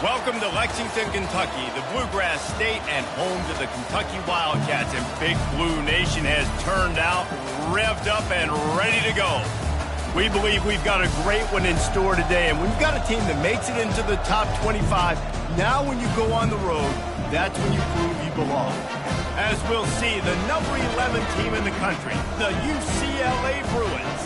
Welcome to Lexington, Kentucky, the Bluegrass State and home to the Kentucky Wildcats. And Big Blue Nation has turned out, revved up, and ready to go. We believe we've got a great one in store today, and we've got a team that makes it into the top 25. Now when you go on the road, that's when you prove you belong. As we'll see, the number 11 team in the country, the UCLA Bruins,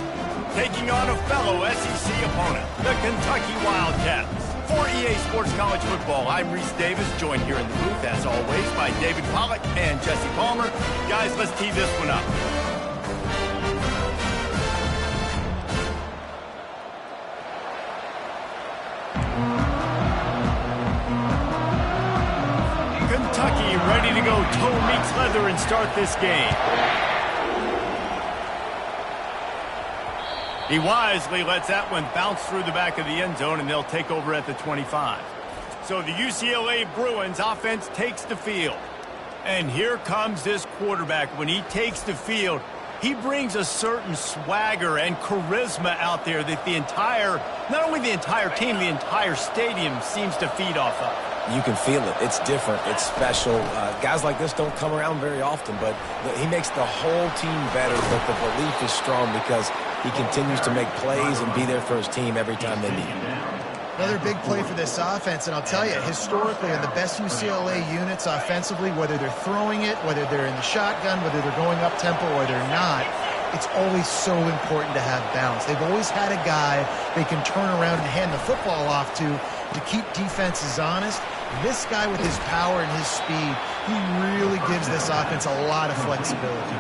taking on a fellow SEC opponent, the Kentucky Wildcats. For EA Sports College Football, I'm Reese Davis, joined here in the booth, as always, by David Pollack and Jesse Palmer. Guys, let's tee this one up. Kentucky ready to go toe meets leather and start this game. He wisely lets that one bounce through the back of the end zone, and they'll take over at the 25. So the UCLA Bruins offense takes the field. And here comes this quarterback. When he takes the field, he brings a certain swagger and charisma out there that not only the entire team, the entire stadium seems to feed off of. You can feel it. It's different. It's special. Guys like this don't come around very often, but he makes the whole team better. But the belief is strong because he continues to make plays and be there for his team every time they need him. Another big play for this offense, and I'll tell you, historically, in the best UCLA units offensively, whether they're throwing it, whether they're in the shotgun, whether they're going up-tempo or they're not, it's always so important to have balance. They've always had a guy they can turn around and hand the football off to keep defenses honest. This guy with his power and his speed, he really gives this offense a lot of flexibility.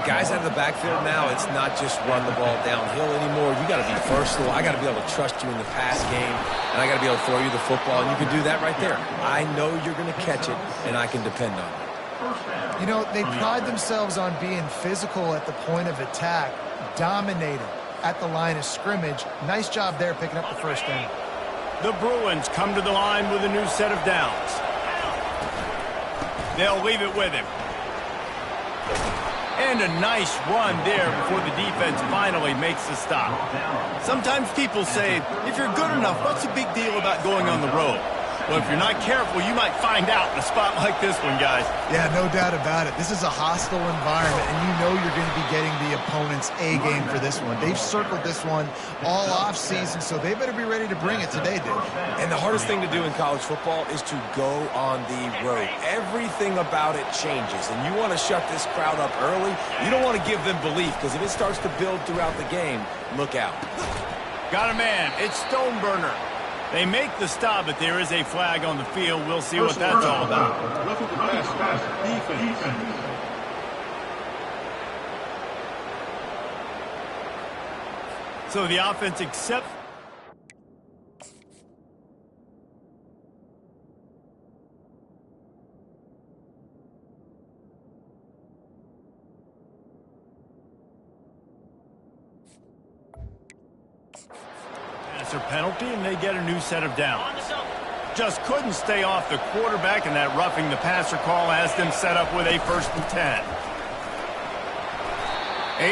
Guys out of the backfield now, it's not just run the ball downhill anymore. You got to be versatile. I got to be able to trust you in the pass game, and I got to be able to throw you the football, and you can do that right there. I know you're going to catch it, and I can depend on it. You know, they pride themselves on being physical at the point of attack, dominating at the line of scrimmage. Nice job there picking up the first down. The Bruins come to the line with a new set of downs. They'll leave it with him. And a nice run there before the defense finally makes the stop. Sometimes people say, if you're good enough, what's the big deal about going on the road? Well, if you're not careful, you might find out in a spot like this one, guys. Yeah, no doubt about it. This is a hostile environment, and you know you're going to be getting the opponent's A game for this one. They've circled this one all off-season, so they better be ready to bring it today, dude. And the hardest thing to do in college football is to go on the road. Everything about it changes, and you want to shut this crowd up early. You don't want to give them belief, because if it starts to build throughout the game, look out. Got a man. It's Stoneburner. They make the stop, but there is a flag on the field. We'll see what that's all about. So the offense accepts. Their penalty, and they get a new set of downs. Just couldn't stay off the quarterback, and that roughing the passer call has them set up with a 1st and 10.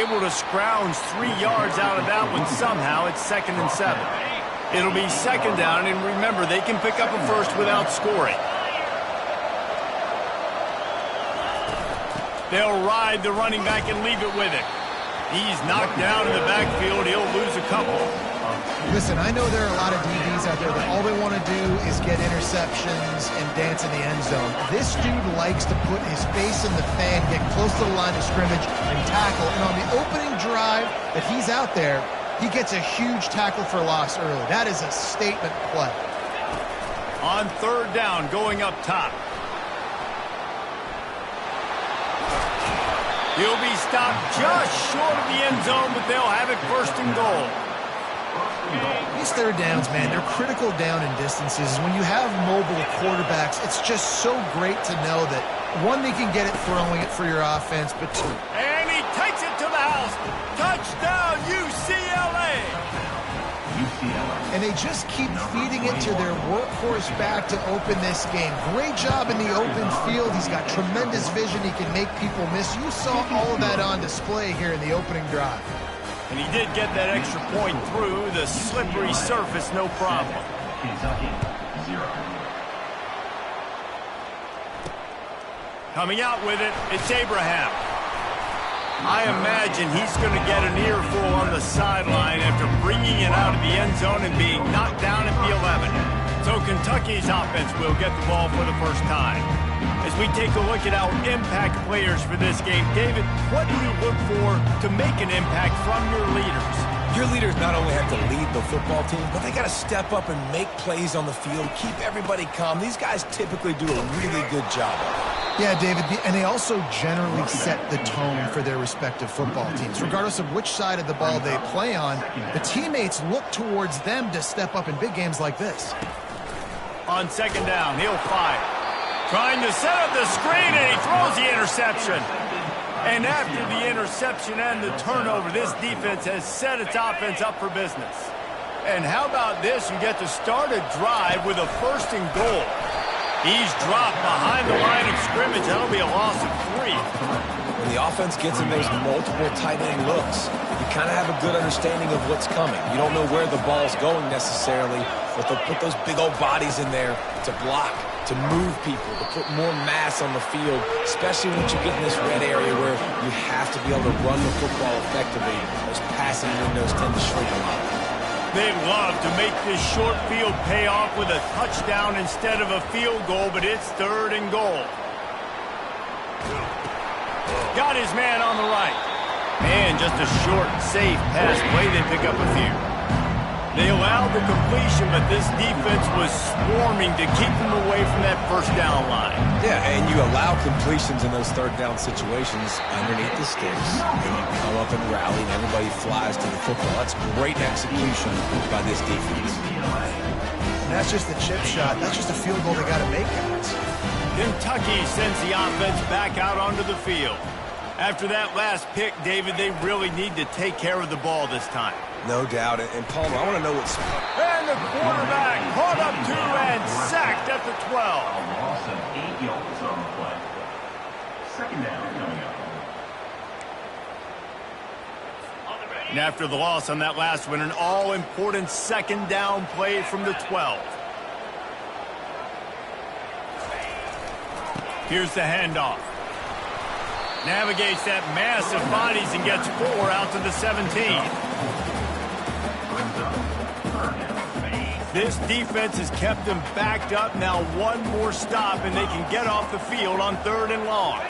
Able to scrounge 3 yards out of that one somehow. It's 2nd and 7. It'll be 2nd down, and remember, they can pick up a first without scoring. They'll ride the running back and leave it with him. He's knocked down in the backfield. He'll lose a couple. Listen, I know there are a lot of DBs out there that all they want to do is get interceptions and dance in the end zone. This dude likes to put his face in the fan, get close to the line of scrimmage, and tackle. And on the opening drive that he's out there, he gets a huge tackle for loss early. That is a statement play. On 3rd down, going up top. He'll be stopped just short of the end zone, but they'll have it 1st and goal. These 3rd downs, man, they're critical down in distances. When you have mobile quarterbacks, it's just so great to know that, one, they can get it throwing it for your offense, but two. And he takes it to the house. Touchdown, UCLA. And they just keep feeding it to their workhorse back to open this game. Great job in the open field. He's got tremendous vision. He can make people miss. You saw all of that on display here in the opening drive. And he did get that extra point through the slippery surface, no problem. Kentucky, 0. Coming out with it, it's Abraham. I imagine he's going to get an earful on the sideline after bringing it out of the end zone and being knocked down at the 11. So Kentucky's offense will get the ball for the first time. As we take a look at our impact players for this game, David, what do you look for to make an impact from your leaders? Your leaders not only have to lead the football team, but they got to step up and make plays on the field, keep everybody calm. These guys typically do a really good job of it. Yeah, David, and they also generally set the tone for their respective football teams. Regardless of which side of the ball they play on, the teammates look towards them to step up in big games like this. On second down, he'll fire. Trying to set up the screen, and he throws the interception. And after the interception and the turnover, this defense has set its offense up for business. And how about this? You get to start a drive with a 1st and goal. He's dropped behind the line of scrimmage. That'll be a loss of 3. When the offense gets in those multiple tight end looks, you kind of have a good understanding of what's coming. You don't know where the ball's going necessarily, but they'll put those big old bodies in there to block, to move people, to put more mass on the field, especially once you get in this red area where you have to be able to run the football effectively. Those passing windows tend to shrink a lot. They'd love to make this short field pay off with a touchdown instead of a field goal, but it's 3rd and goal. Got his man on the right. And just a short, safe pass play. They pick up a few. They allowed the completion, but this defense was swarming to keep them away from that 1st down line. Yeah, and you allow completions in those 3rd down situations underneath the sticks, and you come up and rally, and everybody flies to the football. That's great execution by this defense. And that's just the chip shot. That's just a field goal they got to make, guys. Kentucky sends the offense back out onto the field. After that last pick, David, they really need to take care of the ball this time. No doubt. And Palmer, I want to know what's... And the quarterback caught up to and sacked at the 12. A loss of 8 yards on the play. 2nd down coming up. And after the loss on that last one, an all-important 2nd down play from the 12. Here's the handoff. Navigates that mass of bodies and gets 4 out to the 17. This defense has kept them backed up. Now one more stop, and they can get off the field on 3rd and long.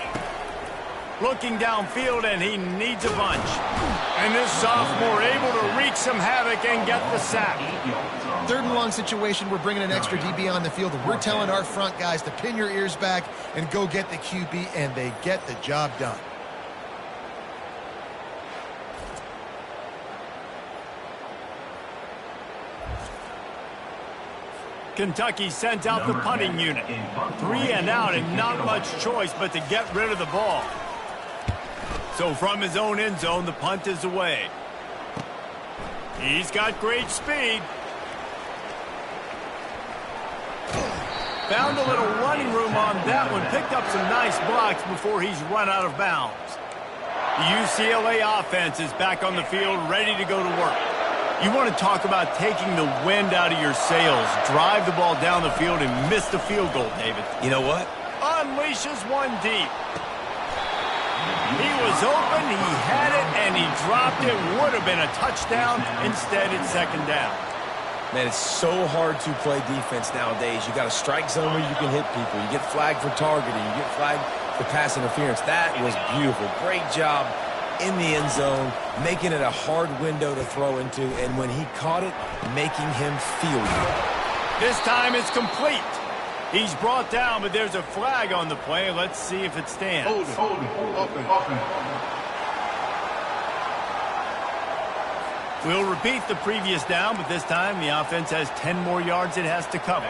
Looking downfield, and he needs a bunch. And this sophomore able to wreak some havoc and get the sack. 3rd and long situation, we're bringing an extra DB on the field. We're telling our front guys to pin your ears back and go get the QB, and they get the job done. Kentucky sent out the punting unit. 3 and out, and not much choice but to get rid of the ball. So from his own end zone, the punt is away. He's got great speed. Found a little running room on that one. Picked up some nice blocks before he's run out of bounds. The UCLA offense is back on the field, ready to go to work. You want to talk about taking the wind out of your sails. Drive the ball down the field and miss the field goal, David. You know what? Unleashes one deep. He was open, he had it, and he dropped it. Would have been a touchdown. Instead, it's 2nd down. Man, it's so hard to play defense nowadays. You got a strike zone where you can hit people. You get flagged for targeting. You get flagged for pass interference. That was beautiful. Great job in the end zone, making it a hard window to throw into, and when he caught it, making him feel good. This time it's complete. He's brought down, but there's a flag on the play. Let's see if it stands. Hold it. We'll repeat the previous down, but this time the offense has 10 more yards it has to cover.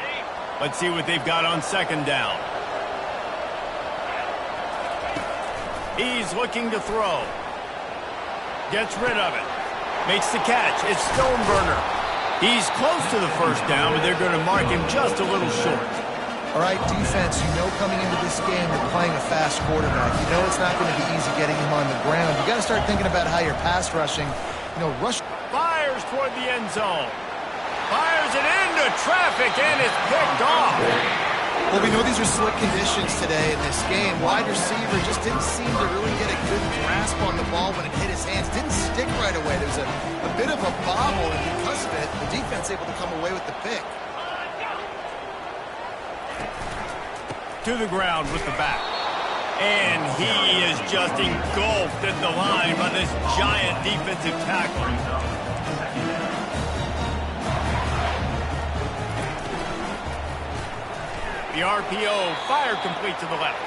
Let's see what they've got on 2nd down. He's looking to throw. Gets rid of it. Makes the catch. It's Stoneburner. He's close to the 1st down, but they're going to mark him just a little short. All right, defense, you know coming into this game you're playing a fast quarterback. You know it's not going to be easy getting him on the ground. You got to start thinking about how you're pass rushing. Rush. Fires toward the end zone. Fires it into traffic, and it's picked off. Well, we know these are slick conditions today in this game. Wide receiver just didn't seem to really get a good grasp on the ball when it hit his hands. Didn't stick right away. There was a bit of a bobble, and because of it, the defense able to come away with the pick. To the ground with the back. And he is just engulfed at the line by this giant defensive tackle. The RPO fired complete to the left.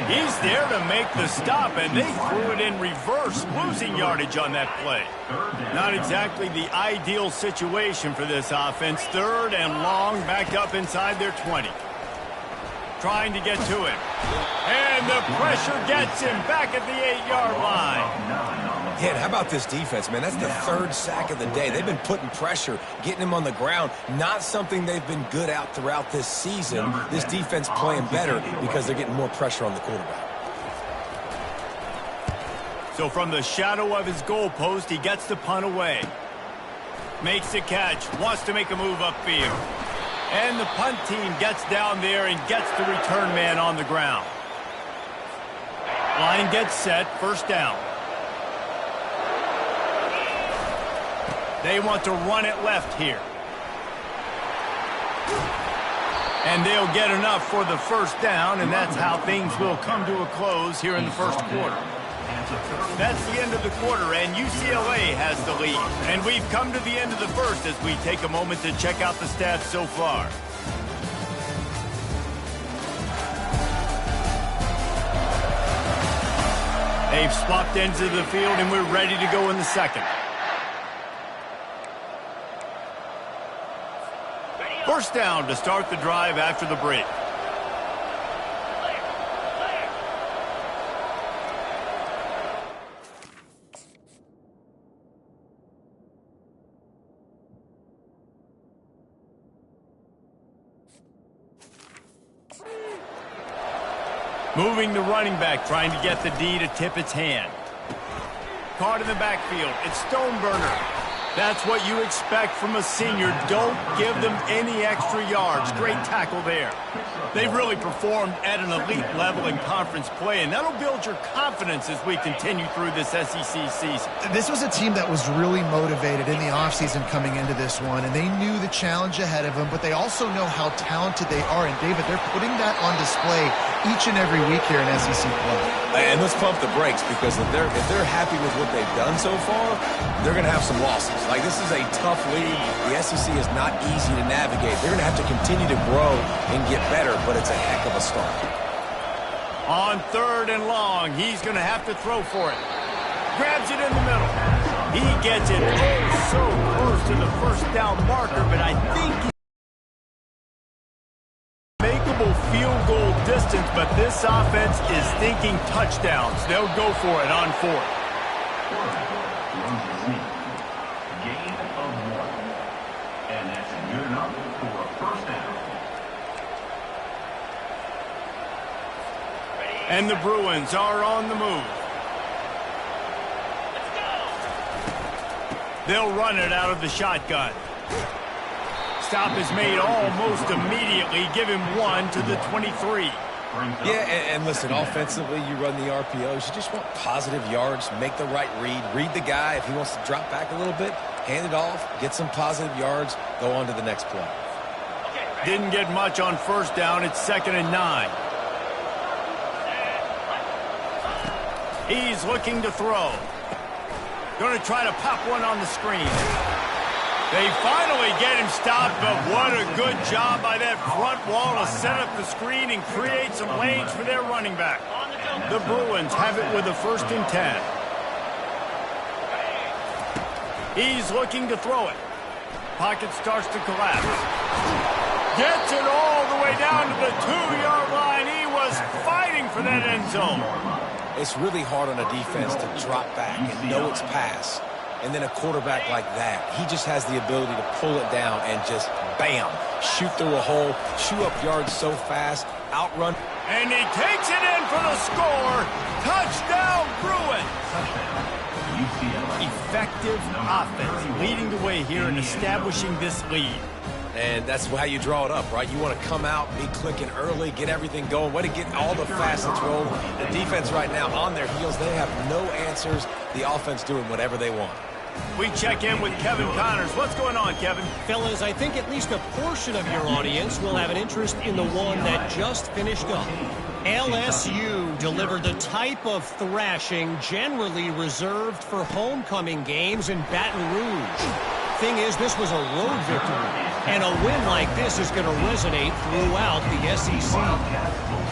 He's there to make the stop, and they threw it in reverse, losing yardage on that play. Not exactly the ideal situation for this offense. 3rd and long, backed up inside their 20. Trying to get to him. And the pressure gets him back at the 8-yard line. Yeah, and how about this defense, man? That's the 3rd sack of the day. They've been putting pressure, getting him on the ground. Not something they've been good at throughout this season. This defense playing better because they're getting more pressure on the quarterback. So from the shadow of his goalpost, he gets the punt away. Makes the catch, wants to make a move upfield. And the punt team gets down there and gets the return man on the ground. Line gets set, 1st down. They want to run it left here. And they'll get enough for the 1st down, and that's how things will come to a close here in the 1st quarter. That's the end of the quarter, and UCLA has the lead. And we've come to the end of the 1st as we take a moment to check out the stats so far. They've swapped ends of the field, and we're ready to go in the 2nd. 1st down to start the drive after the break. Moving the running back, trying to get the D to tip its hand. Caught in the backfield. It's Stoneburner. That's what you expect from a senior. Don't give them any extra yards. Great tackle there. They've really performed at an elite level in conference play, and that'll build your confidence as we continue through this SEC season. This was a team that was really motivated in the offseason coming into this one, and they knew the challenge ahead of them, but they also know how talented they are. And, David, they're putting that on display each and every week here in SEC play. And let's pump the brakes, because if they're happy with what they've done so far, they're going to have some losses. Like, this is a tough league. The SEC is not easy to navigate. They're going to have to continue to grow and get better, but it's a heck of a start. On 3rd and long, he's going to have to throw for it. Grabs it in the middle. He gets it so close to the 1st down marker, but I think he's makeable field goal distance, but this offense is thinking touchdowns. They'll go for it on 4th. Gain of 1. And that's good enough for a 1st down. And the Bruins are on the move. They'll run it out of the shotgun. Stop is made almost immediately. Give him 1 to the 23. Yeah, and listen, offensively, you run the RPOs. You just want positive yards, make the right read the guy. If he wants to drop back a little bit, hand it off, get some positive yards, go on to the next play. Didn't get much on 1st down. It's 2nd and 9. He's looking to throw. Going to try to pop one on the screen. They finally get him stopped, but what a good job by that front wall to set up the screen and create some lanes for their running back. The Bruins have it with a 1st and 10. He's looking to throw it. Pocket starts to collapse. Gets it all the way down to the 2-yard line. He was fighting for that end zone. It's really hard on a defense to drop back and know it's pass. And then a quarterback like that, he just has the ability to pull it down and just, bam, shoot through a hole, chew up yards so fast, outrun. And he takes it in for the score. Touchdown, Bruins. UCLA. Effective offense leading the way here and establishing this lead. And that's how you draw it up, right? You want to come out, be clicking early, get everything going, way to get all the facets rolling. The defense right now on their heels, they have no answers. The offense doing whatever they want. We check in with Kevin Connors. What's going on, Kevin? Fellas, I think at least a portion of your audience will have an interest in the one that just finished up. LSU delivered the type of thrashing generally reserved for homecoming games in Baton Rouge. Thing is, this was a road victory, and a win like this is going to resonate throughout the SEC.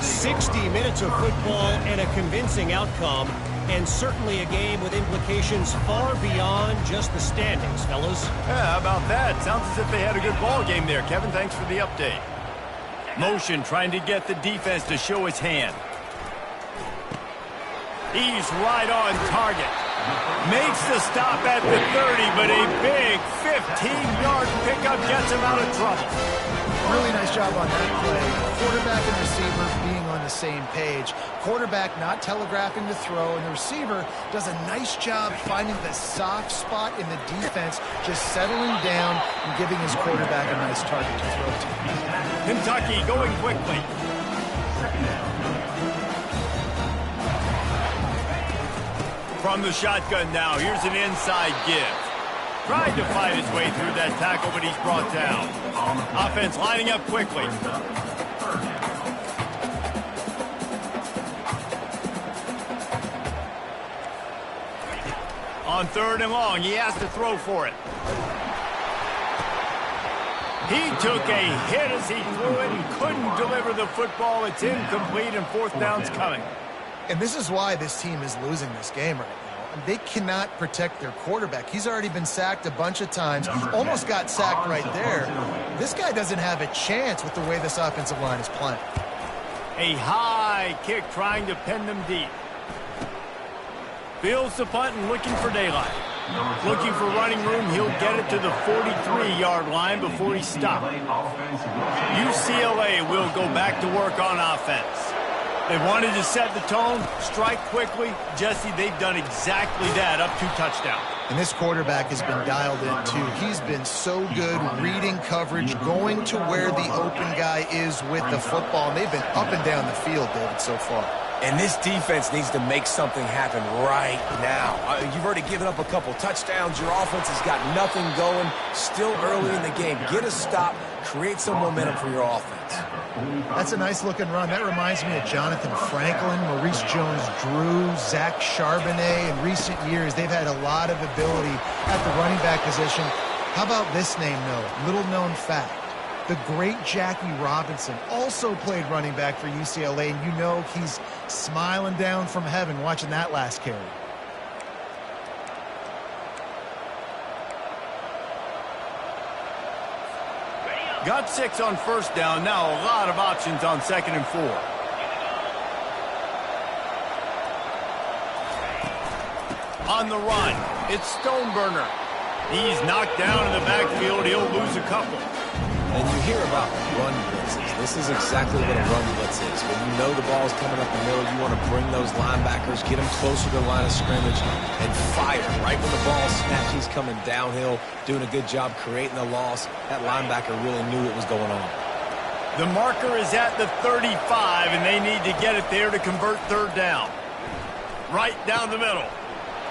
60 minutes of football and a convincing outcome, and certainly a game with implications far beyond just the standings, fellas. Yeah, how about that? Sounds as if they had a good ball game there. Kevin, thanks for the update. Motion trying to get the defense to show his hand. He's right on target. Makes the stop at the 30, but a big 15-yard pickup gets him out of trouble. Really nice job on that play. Quarterback and receiver being on the same page. Quarterback not telegraphing the throw, and the receiver does a nice job finding the soft spot in the defense, just settling down and giving his quarterback a nice target to throw to. Kentucky going quickly. From the shotgun now, here's an inside give. Tried to fight his way through that tackle, but he's brought down. Offense lining up quickly. On 3rd and long, he has to throw for it. He took a hit as he threw it and couldn't deliver the football. It's incomplete, and 4th down's coming. And this is why this team is losing this game right now. They cannot protect their quarterback. He's already been sacked a bunch of times, almost got sacked right there. This guy doesn't have a chance with the way this offensive line is playing. A high kick trying to pin them deep. Fields the punt and looking for daylight. Looking for running room, he'll get it to the 43-yard line before he stopped. UCLA will go back to work on offense. They wanted to set the tone, strike quickly. Jesse, they've done exactly that, up 2 touchdowns. And this quarterback has been dialed in, too. He's been so good reading coverage, going to where the open guy is with the football. And they've been up and down the field, David, so far. And this defense needs to make something happen right now. You've already given up a couple touchdowns. Your offense has got nothing going. Still early in the game. Get a stop. Create some momentum for your offense. That's a nice-looking run. That reminds me of Jonathan Franklin, Maurice Jones-Drew, Zach Charbonnet. In recent years, they've had a lot of ability at the running back position. How about this name, though? Little-known fact. The great Jackie Robinson also played running back for UCLA, and you know he's smiling down from heaven watching that last carry. Got 6 on 1st down. Now a lot of options on 2nd and 4. On the run, it's Stoneburner. He's knocked down in the backfield. He'll lose a couple. And you hear about run blitzes. This is exactly what a run blitz is. When you know the ball's coming up the middle, you want to bring those linebackers, get them closer to the line of scrimmage, and fire. Right when the ball snaps, he's coming downhill, doing a good job creating the loss. That linebacker really knew what was going on. The marker is at the 35, and they need to get it there to convert 3rd down. Right down the middle.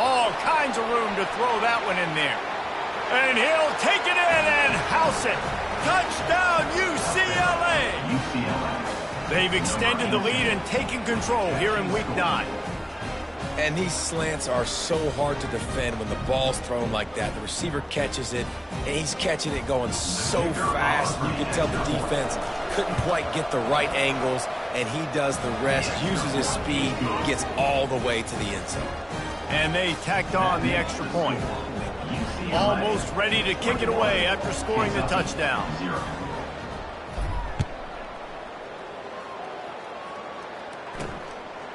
All kinds of room to throw that one in there. And he'll take it in and house it. Touchdown, UCLA! They've extended the lead and taken control here in Week 9. And these slants are so hard to defend when the ball's thrown like that. The receiver catches it, and he's catching it going so fast. You can tell the defense couldn't quite get the right angles, and he does the rest, uses his speed, gets all the way to the end zone. And they tacked on the extra point. Almost ready to kick it away after scoring the touchdown.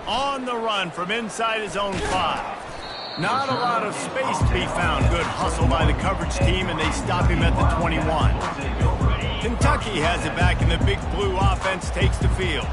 On the run from inside his own 5. Not a lot of space to be found. Good hustle by the coverage team, and they stop him at the 21. Kentucky has it back, and the Big Blue offense takes the field.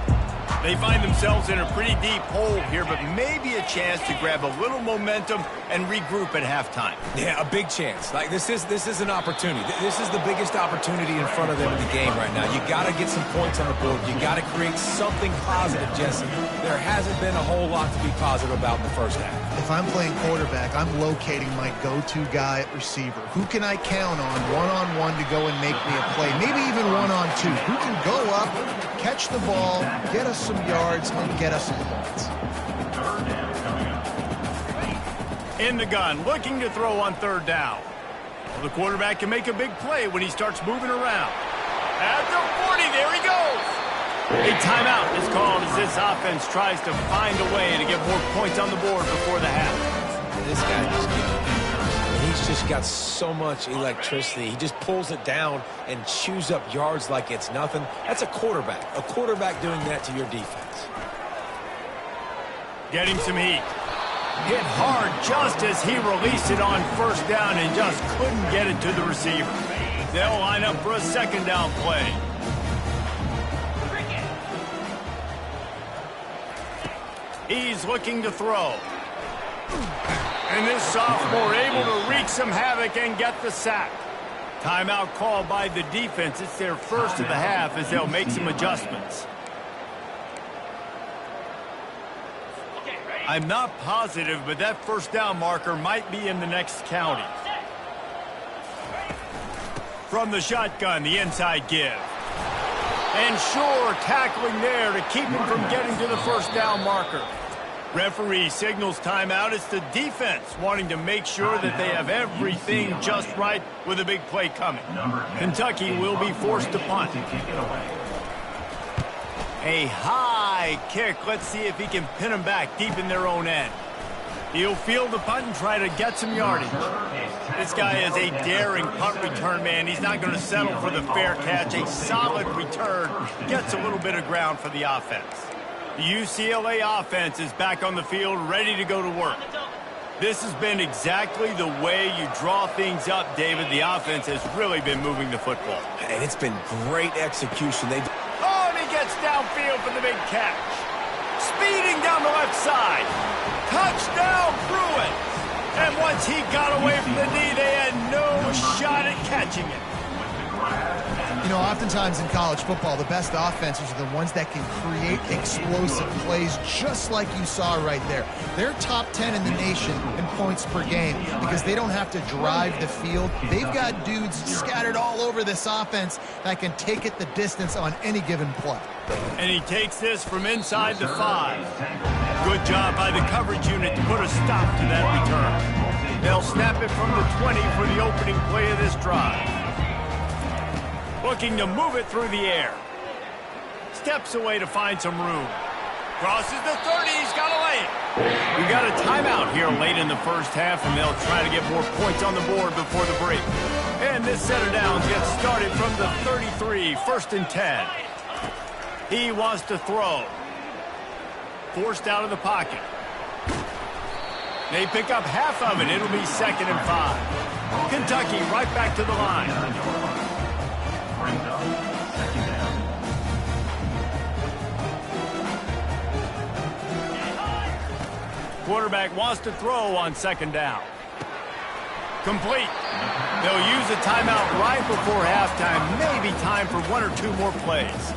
They find themselves in a pretty deep hole here, but maybe a chance to grab a little momentum and regroup at halftime. Yeah, a big chance. Like this is an opportunity. This is the biggest opportunity in front of them in the game right now. You got to get some points on the board. You got to create something positive, Jesse. There hasn't been a whole lot to be positive about in the first half. If I'm playing quarterback, I'm locating my go-to guy at receiver. Who can I count on one-on-one to go and make me a play? Maybe even one-on-two. Who can go up, catch the ball, get us some yards, and get us some points. In the gun, looking to throw on third down. Well, the quarterback can make a big play when he starts moving around. At the 40, there he goes. A timeout is called as this offense tries to find a way to get more points on the board before the half. This guy just gives you, he's just got so much electricity. He just pulls it down and chews up yards like it's nothing. That's a quarterback. A quarterback doing that to your defense. Getting some heat. Hit hard just as he released it on first down and just couldn't get it to the receiver. They'll line up for a second down play. He's looking to throw. And this sophomore able to wreak some havoc and get the sack. Timeout called by the defense. It's their first of the half as they'll make some adjustments. I'm not positive, but that first down marker might be in the next county. From the shotgun, the inside give. And sure, tackling there to keep him from getting to the first down marker. Referee signals timeout. It's the defense wanting to make sure that they have everything just right with a big play coming. Kentucky will be forced to punt. A high kick. Let's see if he can pin them back deep in their own end. He'll field the punt and try to get some yardage. This guy is a daring punt return man. He's not going to settle for the fair catch. A solid return gets a little bit of ground for the offense. The UCLA offense is back on the field, ready to go to work. This has been exactly the way you draw things up, David. The offense has really been moving the football. And it's been great execution. Oh, and he gets downfield for the big catch. Speeding down the left side. Touchdown, Pruitt. And once he got away from the knee, they had no shot at catching it. You know, oftentimes in college football, the best offenses are the ones that can create explosive plays just like you saw right there. They're top 10 in the nation in points per game because they don't have to drive the field. They've got dudes scattered all over this offense that can take it the distance on any given play. And he takes this from inside the 5. Good job by the coverage unit to put a stop to that return. They'll snap it from the 20 for the opening play of this drive. Looking to move it through the air. Steps away to find some room. Crosses the 30, he's got to lay it. We got a timeout here late in the first half, and they'll try to get more points on the board before the break. And this set of downs gets started from the 33, 1st and 10. He wants to throw. Forced out of the pocket. They pick up half of it. It'll be 2nd and 5. Kentucky right back to the line. Quarterback wants to throw on 2nd down. Complete. They'll use a timeout right before halftime. Maybe time for 1 or 2 more plays.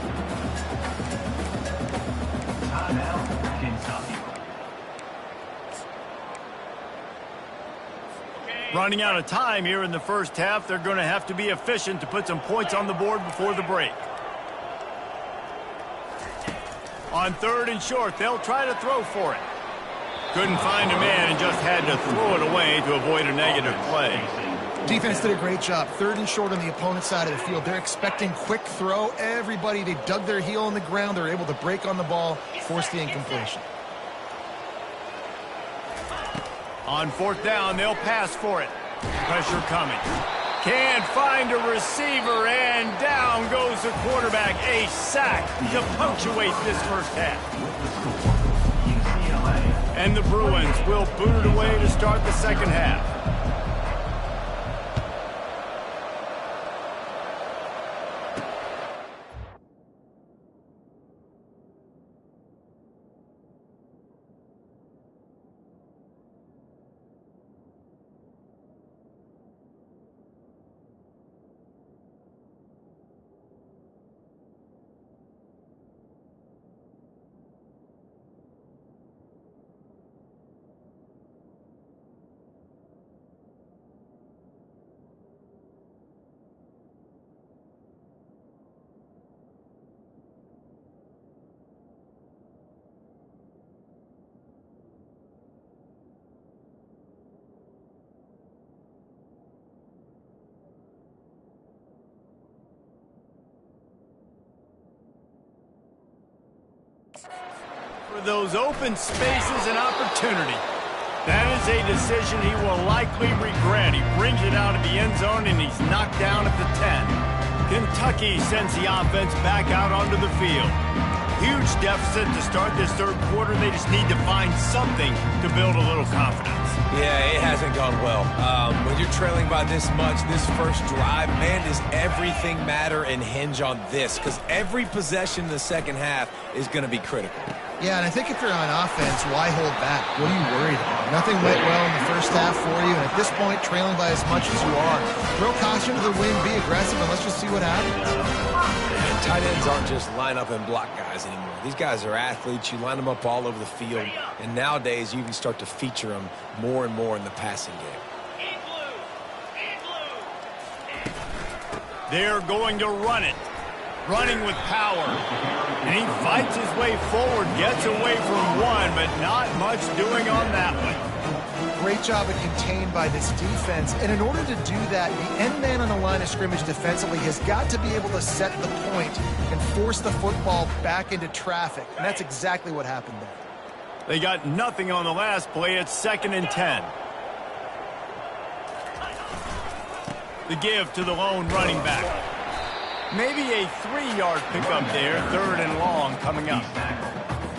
Running out of time here in the first half. They're going to have to be efficient to put some points on the board before the break. On 3rd and short, they'll try to throw for it. Couldn't find a man and just had to throw it away to avoid a negative play. Defense did a great job. 3rd and short on the opponent's side of the field. They're expecting quick throw. Everybody, they dug their heel in the ground. They're able to break on the ball, force the incompletion. On 4th down, they'll pass for it. Pressure coming. Can't find a receiver, and down goes the quarterback. A sack to punctuate this first half. And the Bruins will boot it away to start the second half. For those open spaces and opportunity. That is a decision he will likely regret. He brings it out of the end zone, and he's knocked down at the 10. Kentucky sends the offense back out onto the field. Huge deficit to start this third quarter. They just need to find something to build a little confidence. Yeah, it hasn't gone well. When you're trailing by this much, this first drive, man, does everything matter and hinge on this, because every possession in the second half is going to be critical. Yeah, and I think if you're on offense, why hold back? What are you worried about? Nothing went well in the first half for you, and at this point, trailing by as much as you are, throw caution to the wind, be aggressive, and let's just see what happens. And tight ends aren't just line up and block guys anymore. These guys are athletes. You line them up all over the field, and nowadays you can start to feature them more and more in the passing game. They're going to run it. Running with power. And he fights his way forward, gets away from one, but not much doing on that one. Great job of contained by this defense. And in order to do that, the end man on the line of scrimmage defensively has got to be able to set the point and force the football back into traffic. And that's exactly what happened there. They got nothing on the last play. It's 2nd and 10. The give to the lone running back. Maybe a 3-yard pickup there, 3rd and long coming up.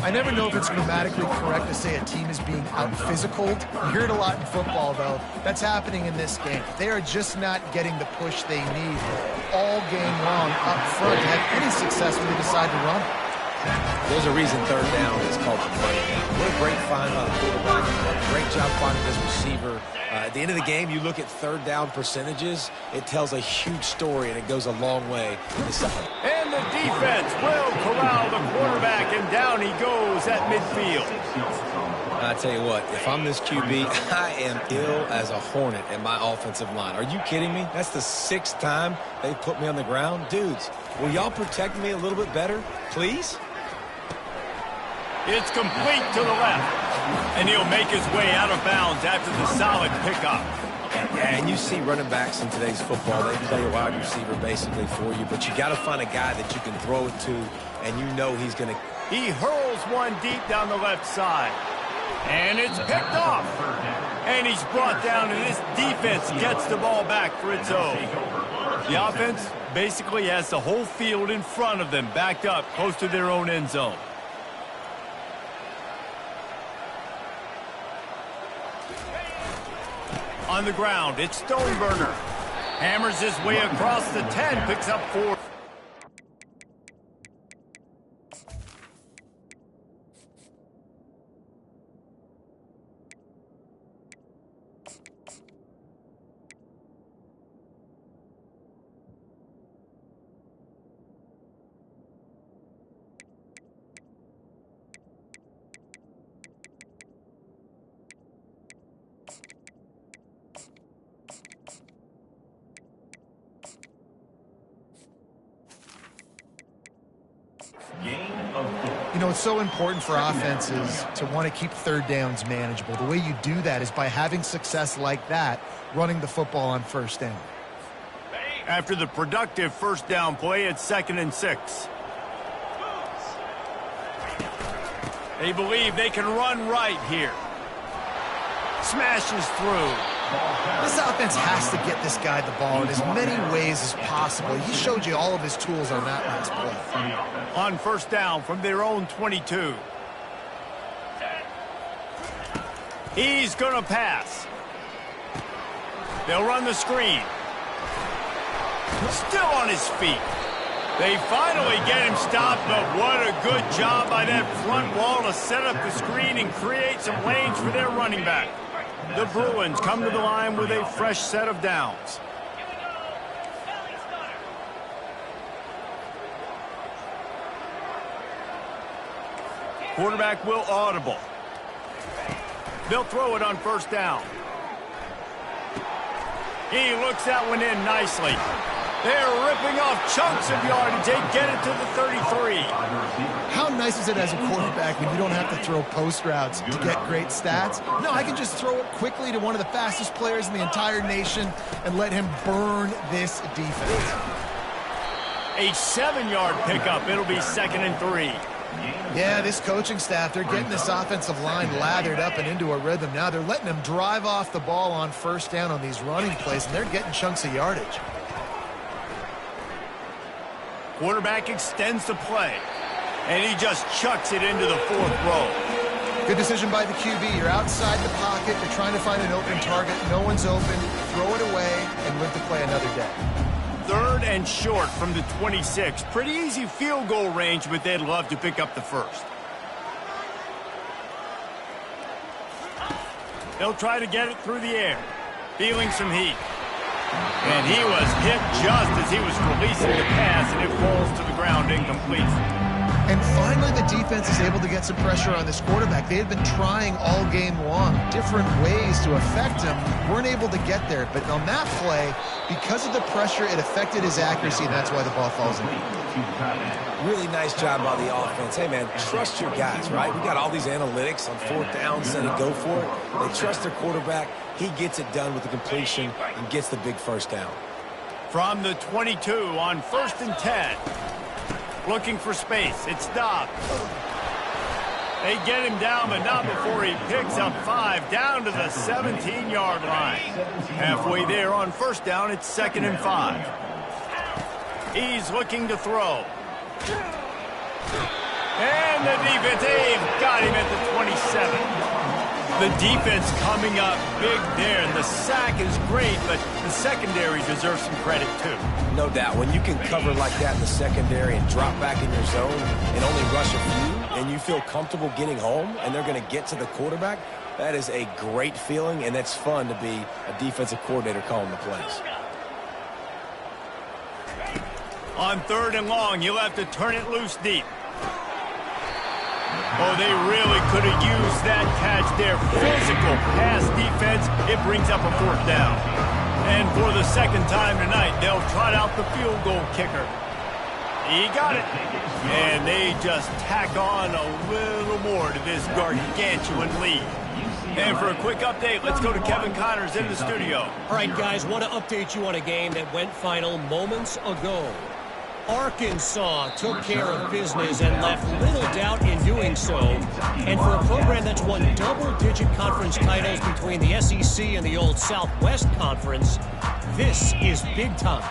I never know if it's grammatically correct to say a team is being out-physicaled. You hear it a lot in football, though. That's happening in this game. They are just not getting the push they need all game long up front to have any success when they decide to run. There's a reason 3rd down is called the running down. What a great find by the quarterback. Great job finding this receiver. At the end of the game, you look at 3rd down percentages. It tells a huge story, and it goes a long way in the second. And the defense will corral the quarterback, and down he goes at midfield. I tell you what, if I'm this QB, I am ill as a hornet at my offensive line. Are you kidding me? That's the 6th time they've put me on the ground. Dudes, will y'all protect me a little bit better, please? It's complete to the left, and he'll make his way out of bounds after the solid pickup. Yeah, and you see running backs in today's football, they play a wide receiver basically for you, but you got to find a guy that you can throw it to, and you know he's going to. He hurls one deep down the left side, and it's picked off. And he's brought down, and this defense gets the ball back for its own. The offense basically has the whole field in front of them, backed up close to their own end zone. On the ground, it's Stoneburner. Hammers his way across the 10, picks up 4. You know, it's so important for offenses to want to keep 3rd downs manageable. The way you do that is by having success like that, running the football on 1st down. After the productive 1st down play, it's 2nd and 6. They believe they can run right here. Smashes through. This offense has to get this guy the ball in as many ways as possible. He showed you all of his tools on that last play. On 1st down from their own 22. He's going to pass. They'll run the screen. Still on his feet. They finally get him stopped, but what a good job by that front wall to set up the screen and create some lanes for their running back. The Bruins come to the line with a fresh set of downs. Quarterback will audible. They'll throw it on first down. He looks that one in nicely. They're ripping off chunks of yardage. They get it to the 33. How nice is it as a quarterback when you don't have to throw post routes to get great stats? No, I can just throw it quickly to one of the fastest players in the entire nation and let him burn this defense. A 7-yard pickup. It'll be 2nd and 3. Yeah, this coaching staff, they're getting this offensive line lathered up and into a rhythm now. They're letting them drive off the ball on first down on these running plays, and they're getting chunks of yardage. Quarterback extends the play, and he just chucks it into the 4th row. Good decision by the QB. You're outside the pocket. You're trying to find an open target. No one's open. Throw it away and live to play another day. 3rd and short from the 26. Pretty easy field goal range, but they'd love to pick up the first. They'll try to get it through the air. Feeling some heat. And he was hit just as he was releasing the pass, and it falls to the ground incomplete. And finally, the defense is able to get some pressure on this quarterback. They had been trying all game long, different ways to affect him. Weren't able to get there. But on that play, because of the pressure, it affected his accuracy, and that's why the ball falls in. Really nice job by the offense. Hey, man, trust your guys, right? We got all these analytics on 4th down, saying go for it. They trust their quarterback. He gets it done with the completion and gets the big first down. From the 22 on 1st and 10. Looking for space. It's stopped. They get him down, but not before he picks up 5 down to the 17-yard line. Halfway there on first down, it's 2nd and 5. He's looking to throw. And the defense, they've got him at the 27. The defense coming up big there, and the sack is great, but the secondary deserves some credit too. No doubt. When you can cover like that in the secondary and drop back in your zone and only rush a few, and you feel comfortable getting home, and they're going to get to the quarterback, that is a great feeling, and it's fun to be a defensive coordinator calling the plays. On 3rd and long, you'll have to turn it loose deep. Oh, they really could have used that catch there. Physical pass defense. It brings up a 4th down. And for the 2nd time tonight, they'll trot out the field goal kicker. He got it. And they just tack on a little more to this gargantuan lead. And for a quick update, let's go to Kevin Connors in the studio. All right, guys, want to update you on a game that went final moments ago. Arkansas took care of business and left little doubt in doing so. And for a program that's won double-digit conference titles between the SEC and the old Southwest Conference, this is big time.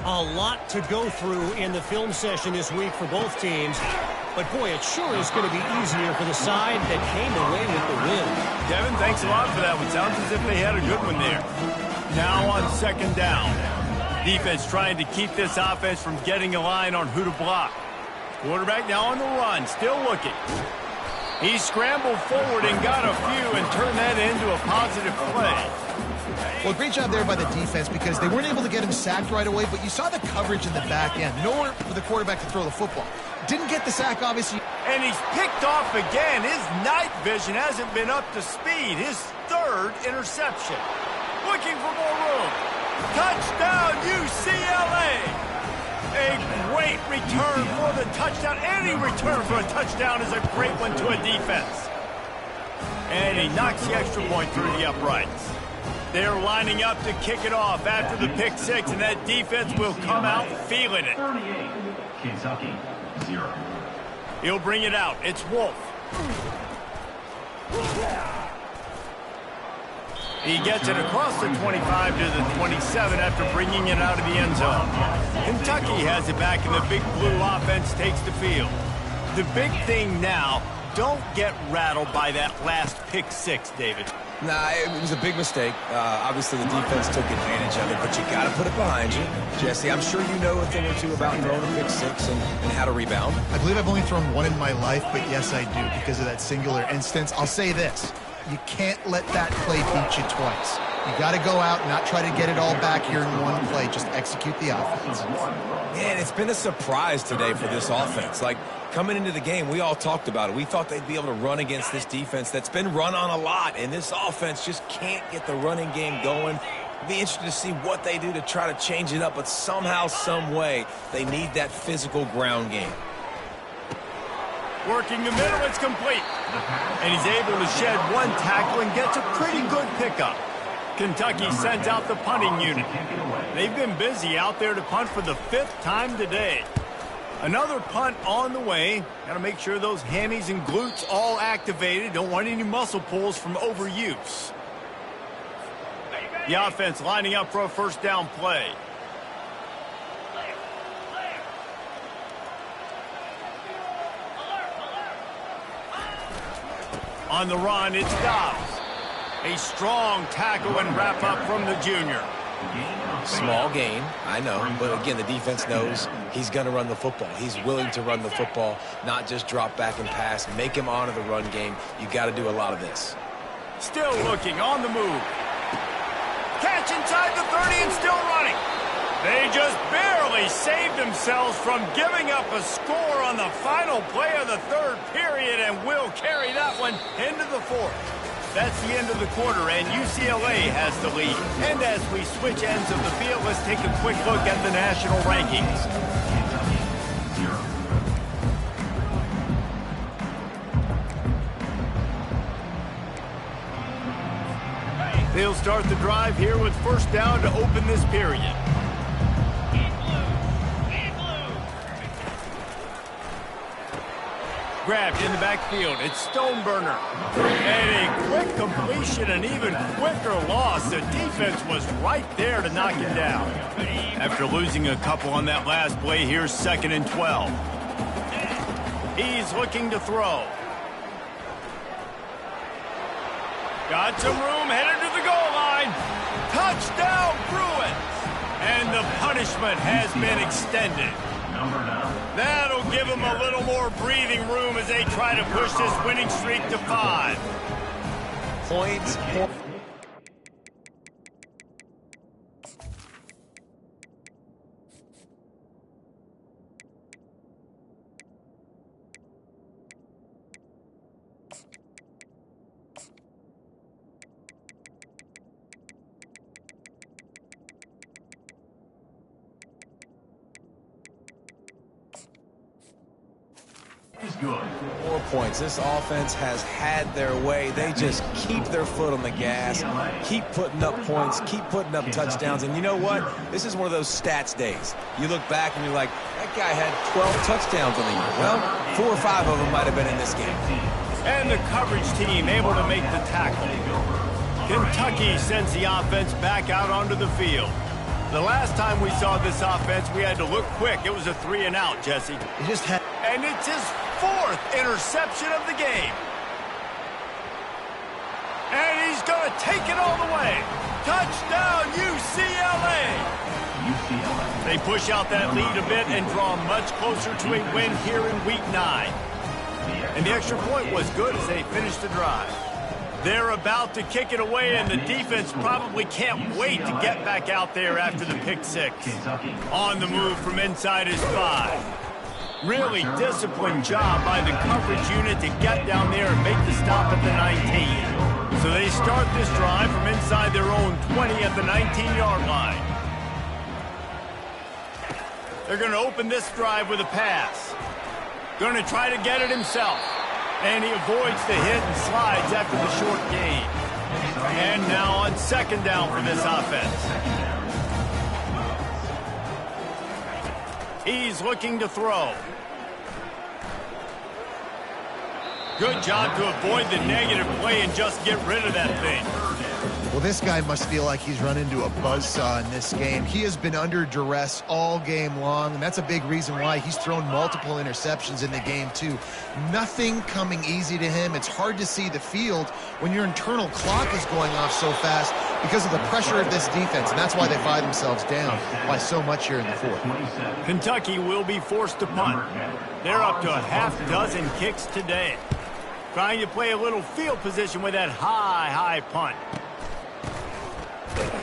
A lot to go through in the film session this week for both teams. But, boy, it sure is going to be easier for the side that came away with the win. Devin, thanks a lot for that one. Sounds as if they had a good one there. Now on 2nd down. Defense trying to keep this offense from getting a line on who to block. Quarterback now on the run, still looking. He scrambled forward and got a few and turned that into a positive play. Well, great job there by the defense because they weren't able to get him sacked right away, but you saw the coverage in the back end. Nowhere for the quarterback to throw the football. Didn't get the sack, obviously. And he's picked off again. His night vision hasn't been up to speed. His 3rd interception. Looking for more room. Touchdown, UCLA! A great return for the touchdown. Any return for a touchdown is a great one to a defense. And he knocks the extra point through the uprights. They're lining up to kick it off after the pick 6, and that defense will come out feeling it. 38, Kentucky, 0. He'll bring it out. It's Wolf. He gets it across the 25 to the 27 after bringing it out of the end zone. Kentucky has it back, and the big blue offense takes the field. The big thing now, don't get rattled by that last pick six, David. Nah, it was a big mistake. Obviously, the defense took advantage of it, but you got to put it behind you. Jesse, I'm sure you know a thing or two about throwing a pick six and how to rebound. I believe I've only thrown one in my life, but yes, I do because of that singular instance. I'll say this. You can't let that play beat you twice. You got to go out and not try to get it all back here in one play. Just execute the offense. Man, it's been a surprise today for this offense. Like, coming into the game, we all talked about it. We thought they'd be able to run against this defense that's been run on a lot, and this offense just can't get the running game going. It'd be interesting to see what they do to try to change it up, but somehow, some way, they need that physical ground game. Working the middle, it's complete. And he's able to shed one tackle and gets a pretty good pickup. Kentucky sends out the punting unit. They've been busy out there to punt for the 5th time today. Another punt on the way. Got to make sure those hammies and glutes all activated. Don't want any muscle pulls from overuse. The offense lining up for a first down play. On the run, it's Dobbs. A strong tackle and wrap up from the junior. Small gain, I know, but again, the defense knows he's going to run the football. He's willing to run the football, not just drop back and pass, make him honor the run game. You got to do a lot of this. Still looking, on the move. Catch inside the 30 and still running. They just barely saved themselves from giving up a score on the final play of the 3rd period and will carry that one into the 4th. That's the end of the quarter, and UCLA has the lead. And as we switch ends of the field, let's take a quick look at the national rankings. They'll start the drive here with first down to open this period. Grabbed in the backfield. It's Stoneburner. And a quick completion, an even quicker loss. The defense was right there to knock him down. After losing a couple on that last play, here's 2nd and 12. He's looking to throw. Got some room, headed to the goal line. Touchdown, Bruins! And the punishment has been extended. That'll give them a little more breathing room as they try to push this winning streak to 5. Points. Good. 4 points. This offense has had their way. They just keep their foot on the gas, keep putting up points, keep putting up touchdowns. And you know what? This is one of those stats days. You look back and you're like, that guy had 12 touchdowns on the year. Well, 4 or 5 of them might have been in this game. And the coverage team able to make the tackle. Kentucky sends the offense back out onto the field. The last time we saw this offense, we had to look quick. It was a 3 and out, Jesse. He just had... And it's his 4th interception of the game. And he's going to take it all the way. Touchdown, UCLA. They push out that lead a bit and draw much closer to a win here in Week 9. And the extra point was good as they finished the drive. They're about to kick it away, and the defense probably can't wait to get back out there after the pick 6. On the move from inside his 5. Really disciplined job by the coverage unit to get down there and make the stop at the 19. So they start this drive from inside their own 20 at the 19-yard line. They're going to open this drive with a pass. Going to try to get it himself. And he avoids the hit and slides after the short gain. And now on 2nd down for this offense. He's looking to throw. Good job to avoid the negative play and just get rid of that thing. Well, this guy must feel like he's run into a buzzsaw in this game. He has been under duress all game long, and that's a big reason why he's thrown multiple interceptions in the game, too. Nothing coming easy to him. It's hard to see the field when your internal clock is going off so fast because of the pressure of this defense, and that's why they find themselves down by so much here in the fourth. Kentucky will be forced to punt. They're up to a half dozen kicks today. Trying to play a little field position with that high punt.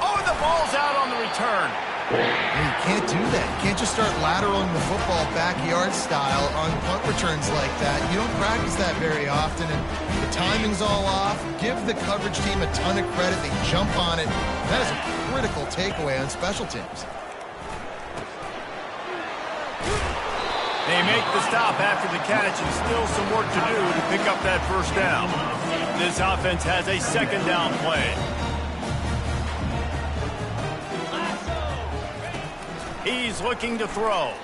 Oh, and the ball's out on the return. You can't do that. You can't just start lateraling the football backyard style on punt returns like that. You don't practice that very often, and the timing's all off. Give the coverage team a ton of credit. They jump on it. That is a critical takeaway on special teams. They make the stop after the catch, and still some work to do to pick up that first down. This offense has a second down play. He's looking to throw.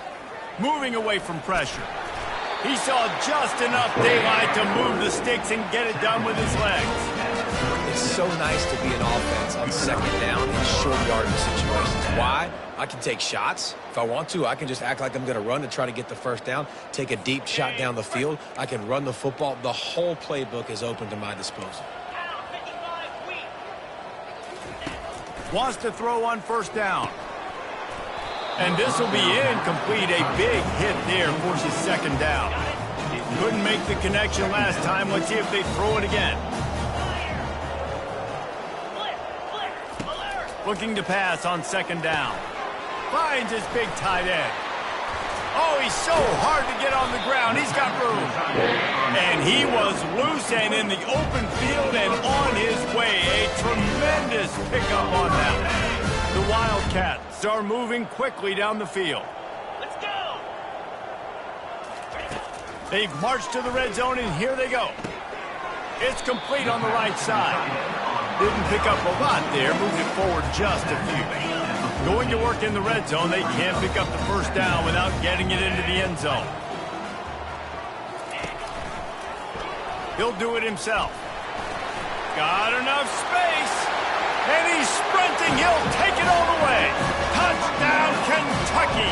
Moving away from pressure. He saw just enough daylight to move the sticks and get it done with his legs. It's so nice to be an offense on second down in short yardage situations. Why? I can take shots. If I want to, I can just act like I'm going to run to try to get the first down, take a deep shot down the field. I can run the football. The whole playbook is open to my disposal. Wants to throw on first down. And this will be incomplete. A big hit there forces second down. Couldn't make the connection last time. Let's see if they throw it again. Looking to pass on second down. Finds his big tight end. Oh, he's so hard to get on the ground. He's got room. And he was loose and in the open field and on his way. A tremendous pickup on that. The Wildcats are moving quickly down the field. Let's go. They've marched to the red zone, and here they go. It's complete on the right side. Didn't pick up a lot there, moved it forward just a few. Going to work in the red zone, they can't pick up the first down without getting it into the end zone. He'll do it himself. Got enough space. And he's sprinting. He'll take it all the way. Touchdown, Kentucky.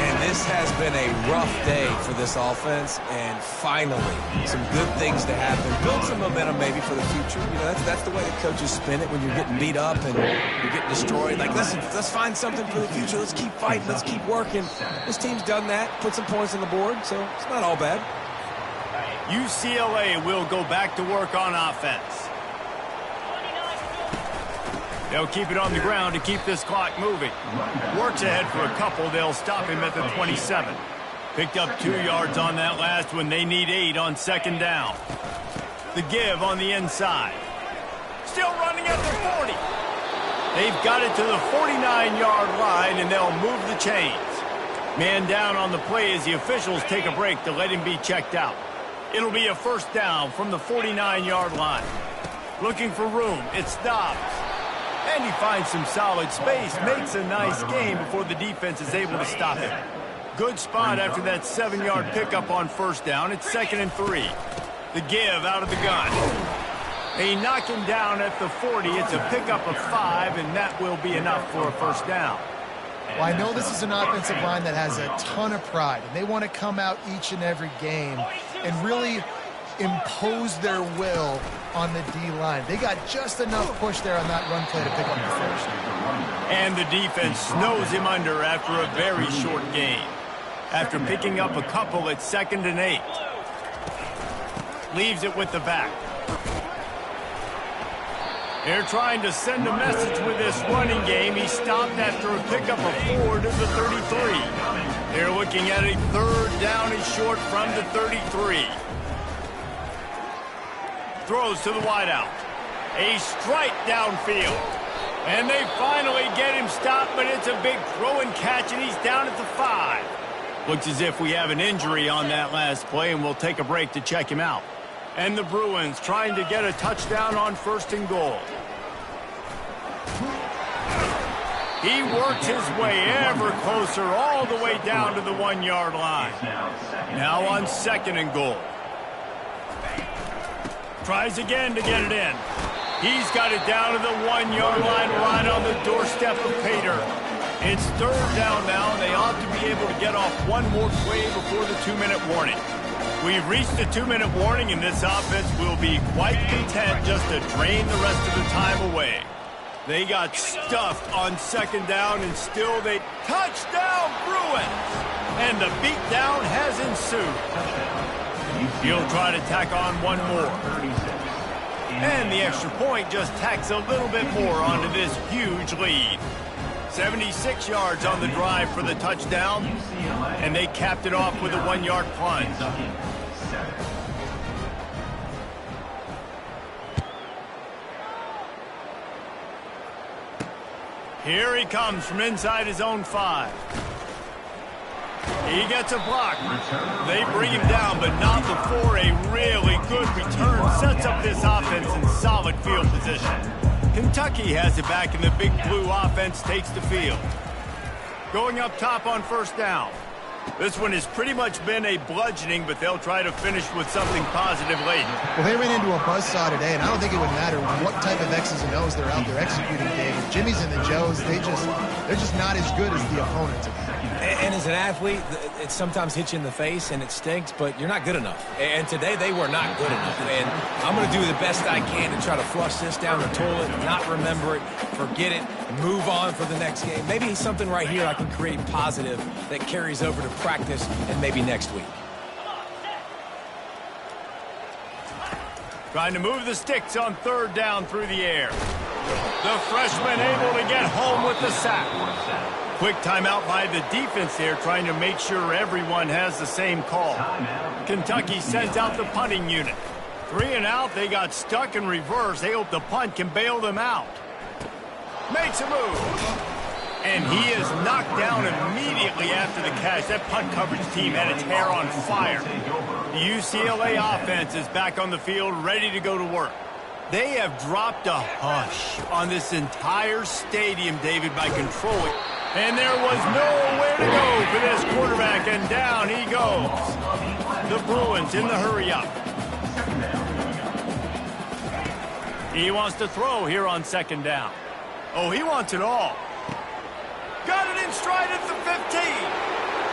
And this has been a rough day for this offense, and finally, some good things to happen. Build some momentum maybe for the future. You know, that's the way the coaches spin it when you're getting beat up and you're getting destroyed. Like, listen, let's find something for the future. Let's keep fighting. Let's keep working. This team's done that, put some points on the board, so it's not all bad. UCLA will go back to work on offense. They'll keep it on the ground to keep this clock moving. Works ahead for a couple. They'll stop him at the 27. Picked up 2 yards on that last one. They need 8 on second down. The give on the inside. Still running at the 40. They've got it to the 49-yard line, and they'll move the chains. Man down on the play as the officials take a break to let him be checked out. It'll be a first down from the 49-yard line. Looking for room. It stops. And he finds some solid space, makes a nice game before the defense is able to stop him. Good spot after that 7-yard pickup on first down. It's 2nd and 3. The give out of the gun. They knock him down at the 40. It's a pickup of 5, and that will be enough for a first down. Well, I know this is an offensive line that has a ton of pride, and they want to come out each and every game and really impose their will on the D-line. They got just enough push there on that run play to pick up the first. And the defense snows him under after a very short game. After picking up a couple at 2nd and 8. Leaves it with the back. They're trying to send a message with this running game. He stopped after a pickup of 4 to the 33. They're looking at a 3rd down and short from the 33. Throws to the wideout. A strike downfield. And they finally get him stopped, but it's a big throw and catch, and he's down at the 5. Looks as if we have an injury on that last play, and we'll take a break to check him out. And the Bruins trying to get a touchdown on 1st and goal. He works his way ever closer all the way down to the 1-yard line. Now on 2nd and goal. Tries again to get it in. He's got it down to the 1-yard line right on the doorstep of Pater. It's third down now, and they ought to be able to get off one more play before the 2-minute warning. We've reached the 2-minute warning, and this offense will be quite content just to drain the rest of the time away. They got stuffed on second down, and still they... Touchdown, Bruins! And the beatdown has ensued. He'll try to tack on one more. And the extra point just tacks a little bit more onto this huge lead. 76 yards on the drive for the touchdown, and they capped it off with a 1-yard plunge. Here he comes from inside his own 5. He gets a block. They bring him down, but not before a really good return sets up this offense in solid field position. Kentucky has it back, and the Big Blue offense takes the field. Going up top on first down. This one has pretty much been a bludgeoning, but they'll try to finish with something positive late. Well, they ran into a buzzsaw today, and I don't think it would matter what type of X's and O's they're out there executing, David. Jimmy's and the Joes, they're just not as good as the opponent today. And as an athlete, it sometimes hits you in the face, and it stinks, but you're not good enough. And today, they were not good enough. And I'm going to do the best I can to try to flush this down the toilet, not remember it, forget it, move on for the next game. Maybe something right here I can create positive that carries over to practice and maybe next week. Trying to move the sticks on third down through the air. The freshman able to get home with the sack. Quick timeout by the defense there, trying to make sure everyone has the same call. Kentucky sends out the punting unit. 3 and out, they got stuck in reverse. They hope the punt can bail them out. Makes a move. And he is knocked down immediately after the catch. That punt coverage team had its hair on fire. The UCLA offense is back on the field, ready to go to work. They have dropped a hush on this entire stadium, David, by controlling. And there was nowhere to go for this quarterback, and down he goes. The Bruins in the hurry-up. He wants to throw here on second down. Oh, he wants it all. Got it in stride at the 15.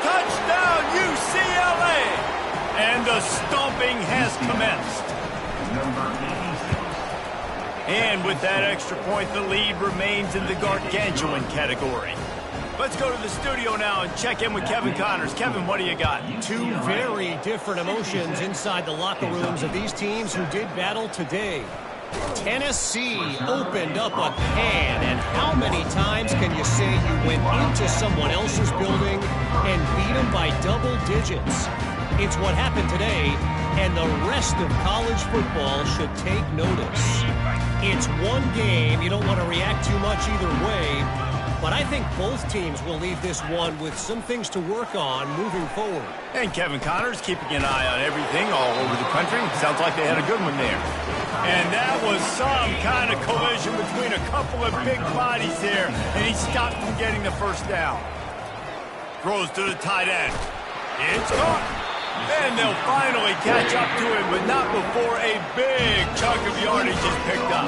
Touchdown, UCLA. And the stomping has commenced. And with that extra point, the lead remains in the gargantuan category. Let's go to the studio now and check in with Kevin Connors. Kevin, what do you got? Two very different emotions inside the locker rooms of these teams who did battle today. Tennessee opened up a can, and how many times can you say you went into someone else's building and beat them by double digits? It's what happened today, and the rest of college football should take notice. It's one game. You don't want to react too much either way, but I think both teams will leave this one with some things to work on moving forward. And Kevin Connors keeping an eye on everything all over the country. Sounds like they had a good one there. And that was some kind of collision between a couple of big bodies there, and he stopped from getting the first down. Throws to the tight end. It's caught. And they'll finally catch up to him, but not before a big chunk of yardage is picked up.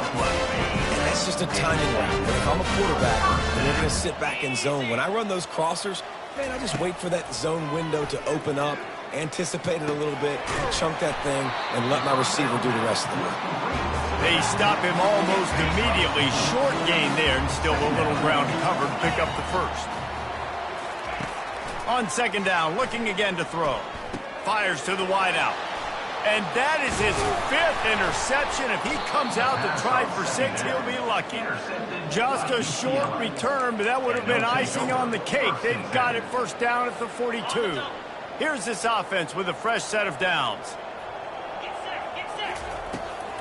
It's just a timing round. If I'm a quarterback, and we're going to sit back in zone. When I run those crossers, man, I just wait for that zone window to open up, anticipate it a little bit, chunk that thing, and let my receiver do the rest of the work. They stop him almost immediately. Short gain there, and still a little ground covered to pick up the first. On second down, looking again to throw. Fires to the wideout. And that is his 5th interception. If he comes out to try for 6, he'll be lucky. Just a short return, but that would have been icing on the cake. They've got it first down at the 42. Here's this offense with a fresh set of downs.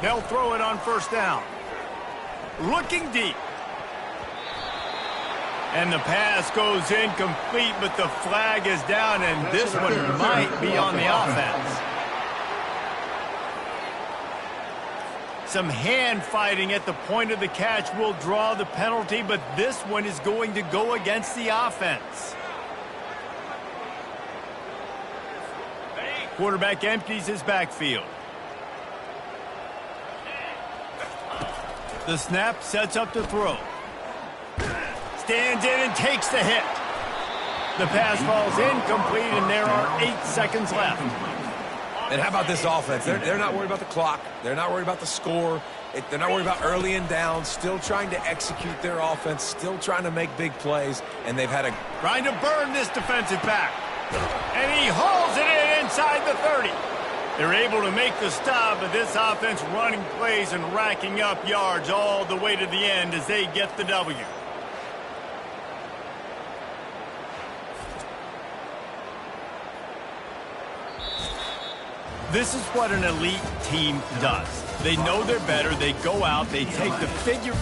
They'll throw it on first down. Looking deep. And the pass goes incomplete, but the flag is down, and this one might be on the offense. Some hand fighting at the point of the catch will draw the penalty, but this one is going to go against the offense. Quarterback empties his backfield. The snap sets up the throw. Stands in and takes the hit. The pass falls incomplete, and there are 8 seconds left. And how about this offense? They're not worried about the clock. They're not worried about the score. They're not worried about early and down. Still trying to execute their offense. Still trying to make big plays. And they've had a... Trying to burn this defensive back. And he hauls it in inside the 30. They're able to make the stop, but this offense running plays and racking up yards all the way to the end as they get the W. This is what an elite team does. They know they're better. They go out. They take the figure...